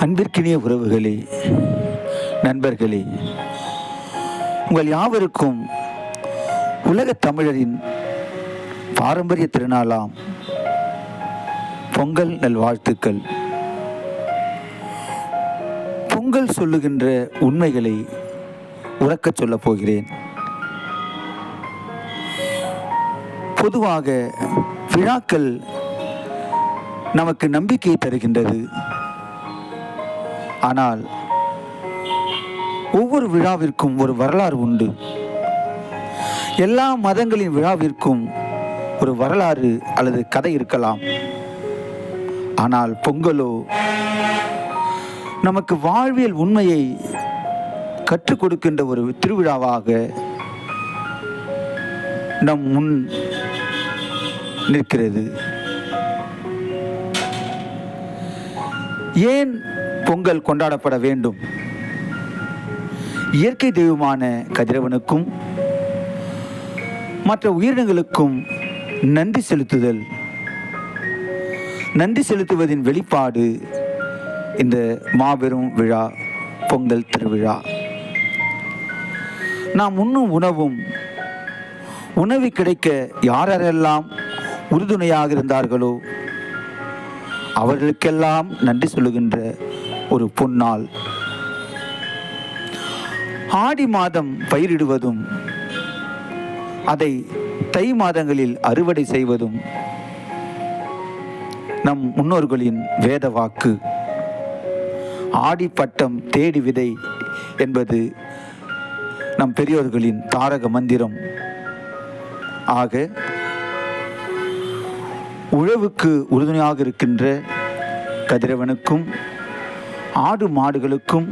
அன்பிற்கினிய உறவுகளே, நண்பர்களே, உங்கள் யாவருக்கும் உலகத் தமிழரின் பாரம்பரிய திருநாளாம் பொங்கல் நல்வாழ்த்துக்கள். பொங்கல் சொல்லுகின்ற உண்மைகளை உரக்கச் சொல்லப் போகிறேன். பொதுவாக விழாக்கள் நமக்கு நம்பிக்கை தருகின்றது. ஆனால் ஒவ்வொரு விழாவிற்கும் ஒரு வரலாறு உண்டு. எல்லா மதங்களின் விழாவிற்கும் ஒரு வரலாறு அல்லது கதை இருக்கலாம். ஆனால் பொங்கலோ நமக்கு வாழ்வியல் உண்மையை கற்றுக் கொடுக்கின்ற ஒரு திருவிழாவாக நம் முன் நிற்கிறது. ஏன் பொங்கல் கொண்டாடப்பட வேண்டும்? இயற்கை தெய்வமான கதிரவனுக்கும் மற்ற உயிரினங்களுக்கும் நன்றி செலுத்துதல். நன்றி செலுத்துவதின் வெளிப்பாடு இந்த மாபெரும் விழா பொங்கல் திருவிழா. நாம் உண்ணும் உணவு கிடைக்க யாரெல்லாம் உறுதுணையாக இருந்தார்களோ அவர்களுக்கெல்லாம் நன்றி சொல்லுகின்ற ஒரு பொன்னாள். ஆடி மாதம் பயிரிடுவதும் அதை தை மாதங்களில் அறுவடை செய்வதும் நம் முன்னோர்களின் வேத வாக்கு. ஆடி பட்டம் தேடி விதை என்பது நம் பெரியோர்களின் தாரக மந்திரம். ஆக உழவுக்கு உறுதுணையாக இருக்கின்ற கதிரவனுக்கும் ஆடு மாடுகளுக்கும்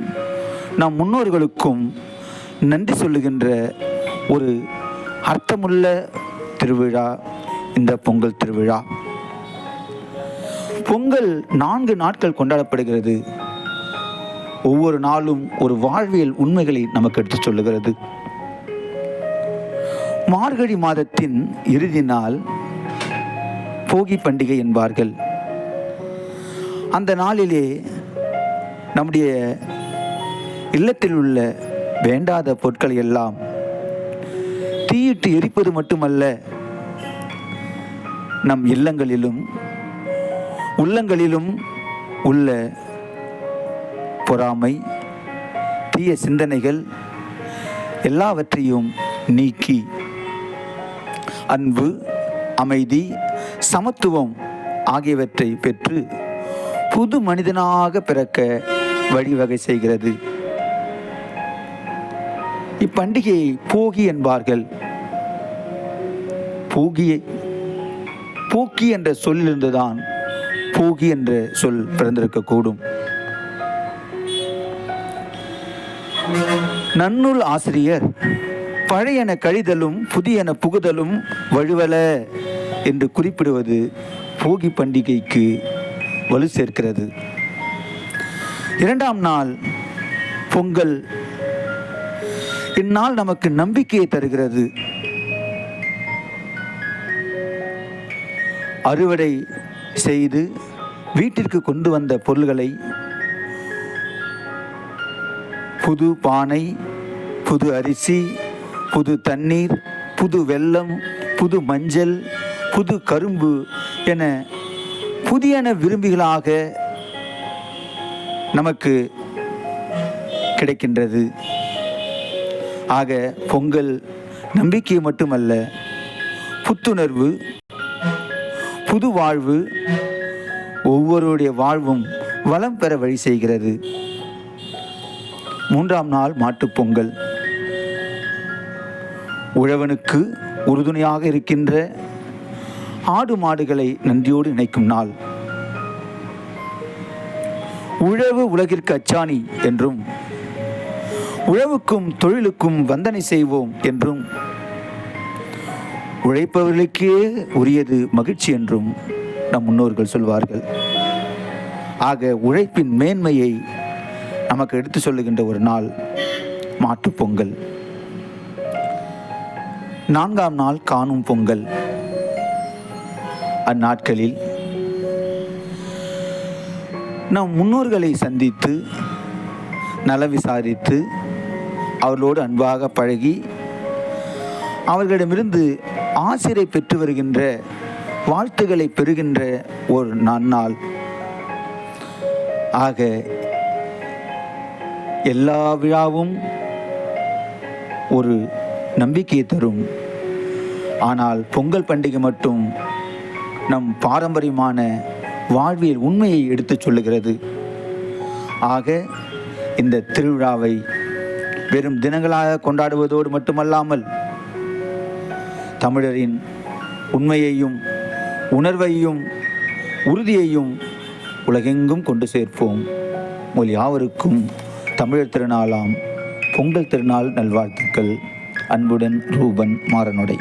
நம் முன்னோர்களுக்கும் நன்றி சொல்லுகின்ற ஒரு அர்த்தமுள்ள திருவிழா இந்த பொங்கல் திருவிழா. பொங்கல் 4 நாட்கள் கொண்டாடப்படுகிறது. ஒவ்வொரு நாளும் ஒரு வாழ்வியல் உண்மைகளை நமக்கு எடுத்துச் சொல்லுகிறது. மார்கழி மாதத்தின் இறுதி நாள் போகி பண்டிகை என்பார்கள். அந்த நாளிலே நம்முடைய இல்லத்தில் உள்ள வேண்டாத பொருட்களை எல்லாம் தீயிட்டு எரிப்பது மட்டுமல்ல, நம் இல்லங்களிலும் உள்ளங்களிலும் உள்ள பொறாமை, தீய சிந்தனைகள் எல்லாவற்றையும் நீக்கி அன்பு, அமைதி, சமத்துவம் ஆகியவற்றை பெற்று புது மனிதனாக பிறக்க வழிவகை செய்கிறது. இப்பண்டிகையை போகி என்பார்கள். போக்கி என்ற சொல்லிலிருந்துதான் போகி என்ற சொல் பிறந்திருக்கக்கூடும். நன்னூல் ஆசிரியர் பழையன கழிதலும் புதியன புகுதலும் வழுவல என்று குறிப்பிடுவது போகி பண்டிகைக்கு வலு சேர்க்கிறது. 2ஆம் நாள் பொங்கல். இந்நாள் நமக்கு நம்பிக்கையை தருகிறது. அறுவடை செய்து வீட்டிற்கு கொண்டு வந்த பொருள்களை புது பானை, புது அரிசி, புது தண்ணீர், புது வெல்லம், புது மஞ்சள், புது கரும்பு என புதியன விரும்பிகளாக நமக்கு கிடைக்கின்றது. ஆக பொங்கல் நம்பிக்கை மட்டுமல்ல, புத்துணர்வு, புது வாழ்வு, ஒவ்வொருடைய வாழ்வும் வளம் பெற வழி செய்கிறது. 3ஆம் நாள் மாட்டுப்பொங்கல். உழவனுக்கு உறுதுணையாக இருக்கின்ற ஆடு மாடுகளை நன்றியோடு இணைக்கும் நாள். உழவு உலகிற்கு அச்சாணி என்றும் உழவுக்கும் தொழிலுக்கும் வந்தனை செய்வோம் என்றும் உழைப்பவர்களுக்கே உரியது மகிழ்ச்சி என்றும் நம் முன்னோர்கள் சொல்வார்கள். ஆக உழைப்பின் மேன்மையை நமக்கு எடுத்து சொல்லுகின்ற ஒரு நாள் மாட்டுப்பொங்கல். 4ஆம் நாள் காணும் பொங்கல். அந்நாட்களில் நம் முன்னோர்களை சந்தித்து நல விசாரித்து அவர்களோடு அன்பாக பழகி அவர்களிடமிருந்து ஆசிரை பெற்று வருகின்ற வாழ்த்துக்களை பெறுகின்ற ஒரு நன்னாள். ஆக எல்லா விழாவும் ஒரு நம்பிக்கையை தரும். ஆனால் பொங்கல் பண்டிகை மட்டும் நம் பாரம்பரியமான வாழ்வியல் உண்மையை எடுத்துச் சொல்லுகிறது. ஆக இந்த திருவிழாவை வெறும் தினங்களாக கொண்டாடுவதோடு மட்டுமல்லாமல் தமிழரின் உண்மையையும் உணர்வையும் உறுதியையும் உலகெங்கும் கொண்டு சேர்ப்போம். உங்கள் யாவருக்கும் தமிழர் திருநாளாம் பொங்கல் திருநாள் நல்வாழ்த்துக்கள். அன்புடன் ரூபன் மாறனுடை.